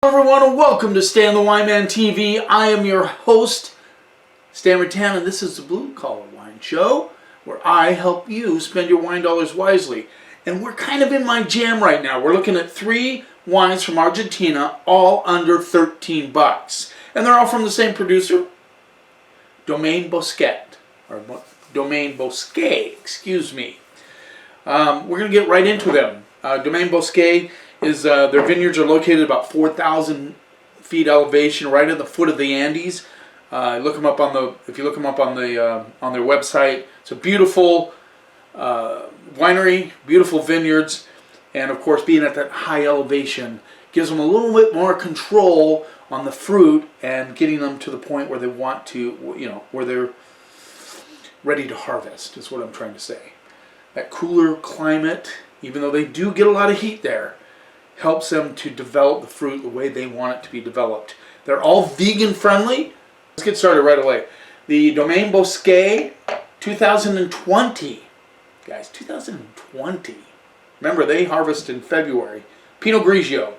Hello everyone and welcome to Stan the Wine Man TV. I am your host, Stan Rattan, and this is the Blue Collar Wine Show, where I help you spend your wine dollars wisely. And we're kind of in my jam right now. We're looking at 3 wines from Argentina, all under 13 bucks. And they're all from the same producer, Domaine Bousquet, or Domaine Bousquet, excuse me. We're going to get right into them. Domaine Bousquet is their vineyards are located about 4,000 feet elevation, right at the foot of the Andes. Look them up on the if you look them up on the on their website. It's a beautiful winery, beautiful vineyards, and of course, being at that high elevation gives them a little bit more control on the fruit and getting them to the point where they want to, where they're ready to harvest. Is what I'm trying to say. That cooler climate, even though they do get a lot of heat there, helps them to develop the fruit the way they want it to be developed. They're all vegan friendly. Let's get started right away. The Domaine Bousquet 2020. Guys, 2020. Remember, they harvest in February. Pinot Grigio,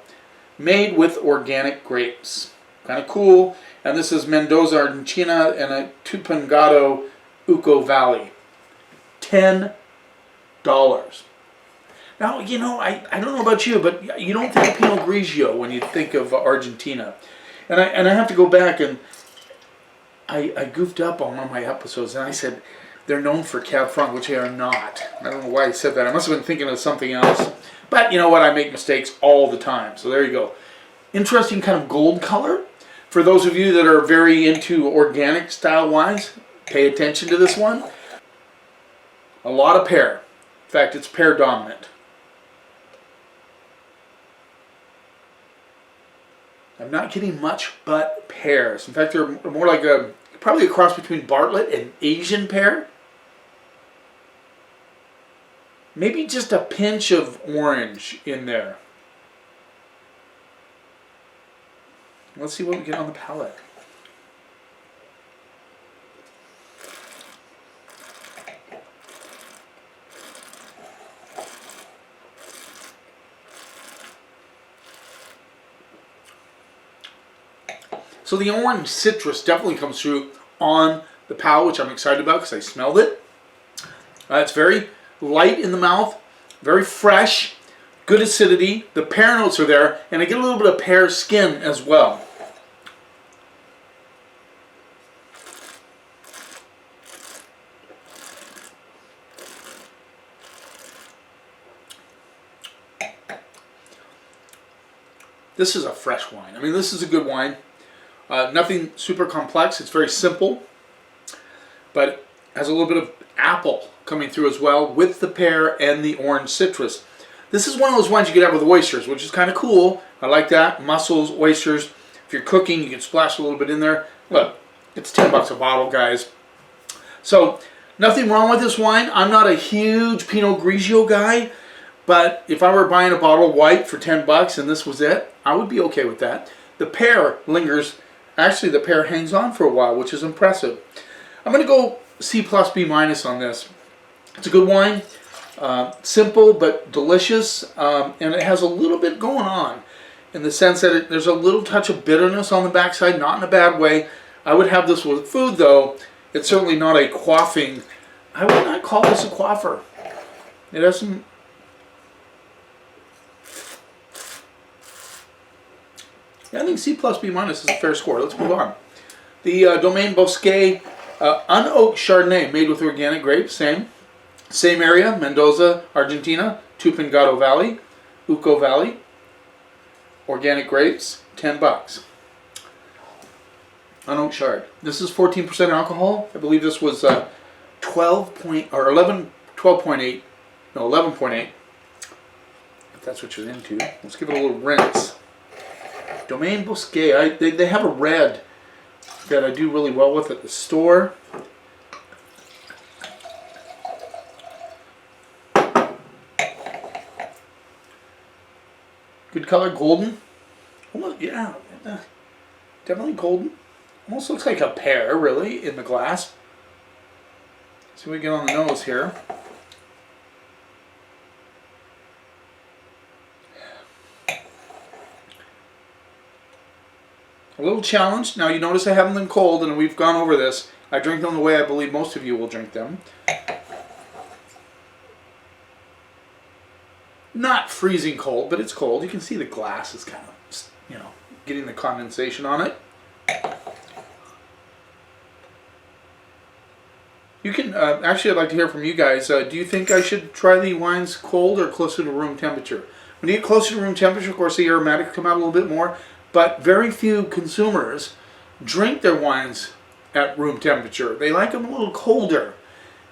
made with organic grapes. Kind of cool. And this is Mendoza, Argentina, and a Tupungato, Uco Valley. $10. Now, I don't know about you, but you don't think of Pinot Grigio when you think of Argentina. And I have to go back, and I goofed up on one of my episodes, and I said they're known for Cab Franc, which they are not. I don't know why I said that. I must have been thinking of something else. But you know what? I make mistakes all the time. So there you go. Interesting kind of gold color. For those of you that are very into organic style wines, pay attention to this one. A lot of pear. In fact, it's pear dominant. I'm not getting much but pears. In fact, they're more like probably a cross between Bartlett and Asian pear. Maybe just a pinch of orange in there. Let's see what we get on the palate. So the orange citrus definitely comes through on the palate, which I'm excited about because I smelled it. It's very light in the mouth, very fresh, good acidity. The pear notes are there, and I get a little bit of pear skin as well. This is a fresh wine. I mean, this is a good wine. Nothing super complex. It's very simple, but has a little bit of apple coming through as well with the pear and the orange citrus. This is one of those wines you could have with oysters, which is kind of cool. I like that. Mussels, oysters. If you're cooking, you can splash a little bit in there. Look, it's $10 a bottle, guys. So nothing wrong with this wine. I'm not a huge Pinot Grigio guy, but if I were buying a bottle white for $10 and this was it, I would be okay with that. The pear lingers. Actually, the pear hangs on for a while, which is impressive. I'm going to go C plus B minus on this. It's a good wine, simple but delicious, and it has a little bit going on in the sense that there's a little touch of bitterness on the backside, not in a bad way. I would have this with food, though. It's certainly not a quaffing. I would not call this a quaffer. It has some. I think C plus B minus is a fair score. Let's move on. The Domaine Bousquet unoaked Chardonnay made with organic grapes. Same area, Mendoza, Argentina, Tupungato Valley, Uco Valley. Organic grapes, $10. Unoaked Chard. This is 14% alcohol. I believe this was 12.8. No, 11.8. If that's what you're into. Let's give it a little rinse. Domaine Bousquet, they have a red that I do really well with at the store. Good color, golden. Almost, yeah, definitely golden. Almost looks like a pear, really, in the glass. See what we get on the nose here. A little challenge. Now you notice I have them cold, and we've gone over this. I drink them the way I believe most of you will drink them. Not freezing cold, but it's cold. You can see the glass is kind of, you know, getting the condensation on it. You can, actually I'd like to hear from you guys. Do you think I should try the wines cold or closer to room temperature? When you get closer to room temperature, of course the aromatics come out a little bit more, but very few consumers drink their wines at room temperature. They like them a little colder.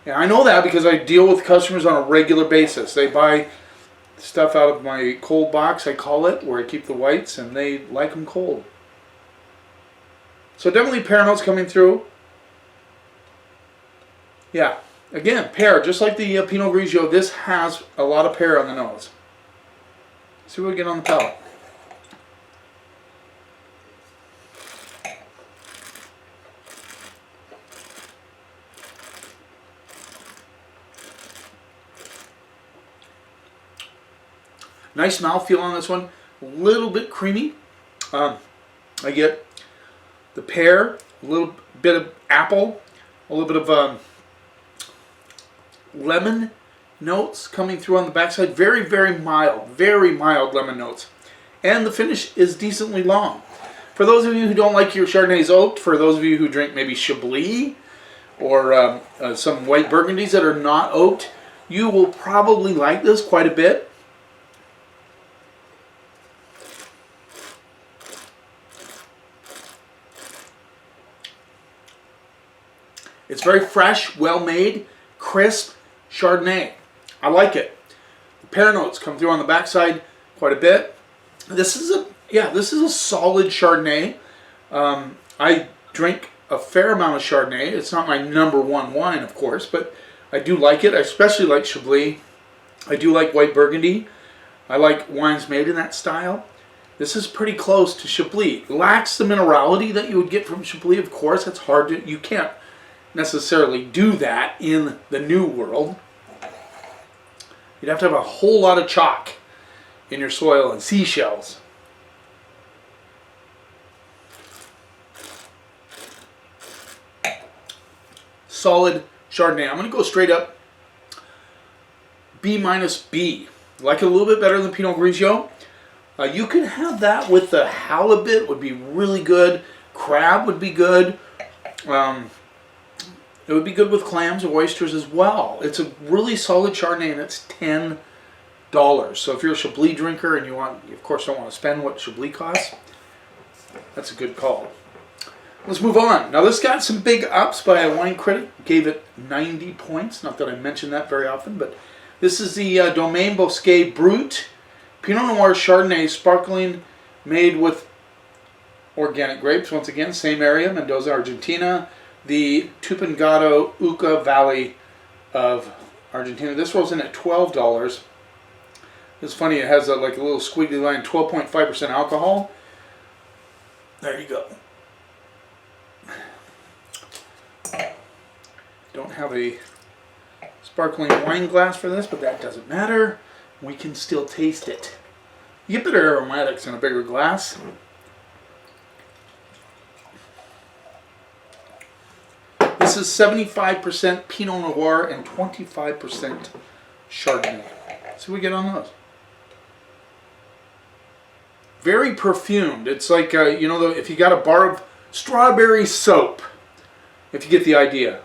And I know that because I deal with customers on a regular basis. They buy stuff out of my cold box, I call it, where I keep the whites, and they like them cold. So definitely pear notes coming through. Yeah, again, pear, just like the Pinot Grigio, this has a lot of pear on the nose. See what we get on the palate. Nice mouthfeel on this one, a little bit creamy. I get the pear, a little bit of apple, a little bit of lemon notes coming through on the backside. Very, very mild lemon notes. And the finish is decently long. For those of you who don't like your Chardonnays oaked, for those of you who drink maybe Chablis or some white Burgundies that are not oaked, you will probably like this quite a bit. It's very fresh, well-made, crisp Chardonnay. I like it. The pear notes come through on the backside quite a bit. This is a solid Chardonnay. I drink a fair amount of Chardonnay. It's not my number one wine, of course, but I do like it. I especially like Chablis. I do like white Burgundy. I like wines made in that style. This is pretty close to Chablis. Lacks the minerality that you would get from Chablis, of course. It's hard to, you can't necessarily do that in the new world. You'd have to have a whole lot of chalk in your soil and seashells. Solid Chardonnay. I'm going to go straight up B minus B. Like it a little bit better than Pinot Grigio. You can have that with the halibut, would be really good. Crab would be good. It would be good with clams or oysters as well. It's a really solid Chardonnay, and it's $10. So if you're a Chablis drinker and you of course don't want to spend what Chablis costs, that's a good call. Let's move on. Now this got some big ups by a wine critic. Gave it 90 points. Not that I mention that very often, but this is the Domaine Bousquet Brut Pinot Noir Chardonnay Sparkling, made with organic grapes. Once again, same area, Mendoza, Argentina. The Tupungato Uca Valley of Argentina. This rolls in at $12. It's funny, it has like a little squiggly line, 12.5% alcohol. There you go. Don't have a sparkling wine glass for this, but that doesn't matter. We can still taste it. You get better aromatics in a bigger glass. This is 75% Pinot Noir and 25% Chardonnay. So we get on those. Very perfumed. It's like, you know, if you got a bar of strawberry soap, if you get the idea.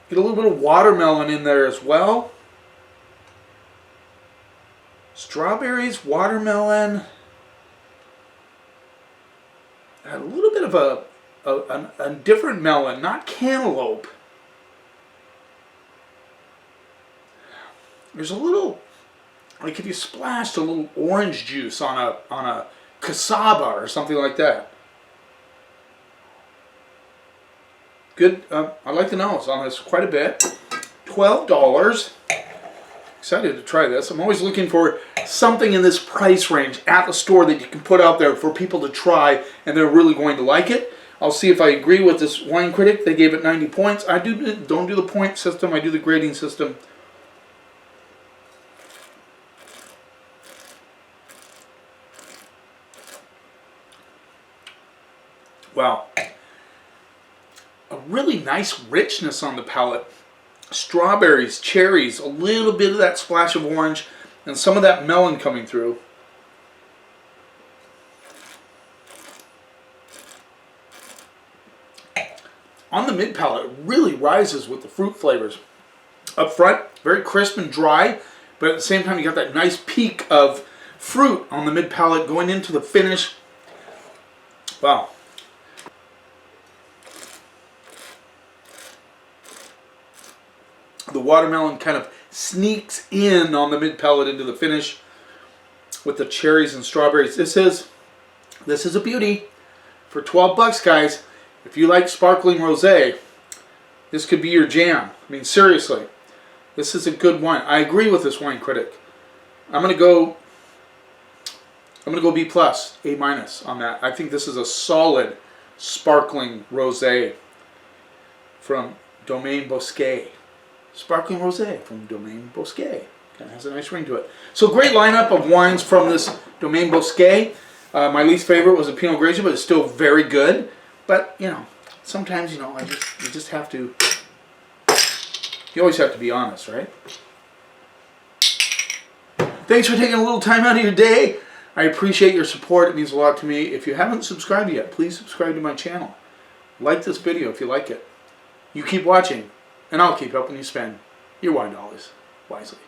Get a little bit of watermelon in there as well. Strawberries, watermelon. A little bit of a different melon, not cantaloupe. There's a little, like if you splashed a little orange juice on a cassava or something like that. Good. I like the nose on this quite a bit. $12. Excited to try this. I'm always looking for something in this price range at the store that you can put out there for people to try and they're really going to like it. I'll see if I agree with this wine critic. They gave it 90 points. I don't do the point system. I do the grading system. Wow. A really nice richness on the palate. Strawberries, cherries, a little bit of that splash of orange, and some of that melon coming through. On the mid palate, it really rises with the fruit flavors. Up front, very crisp and dry, but at the same time you got that nice peak of fruit on the mid palate going into the finish. Wow. The watermelon kind of sneaks in on the mid palate into the finish with the cherries and strawberries. This is a beauty. For 12 bucks, guys, if you like sparkling rosé, this could be your jam. I mean, seriously, this is a good wine. I agree with this wine critic. I'm gonna go B+, A- on that. I think this is a solid sparkling rosé from Domaine Bousquet. Sparkling rosé from Domaine Bousquet. Kind of has a nice ring to it. So great lineup of wines from this Domaine Bousquet. My least favorite was a Pinot Grigio, but it's still very good. But you know, sometimes you just have to. You always have to be honest, right? Thanks for taking a little time out of your day. I appreciate your support. It means a lot to me. If you haven't subscribed yet, please subscribe to my channel. Like this video if you like it. You keep watching, and I'll keep helping you spend your wine dollars wisely.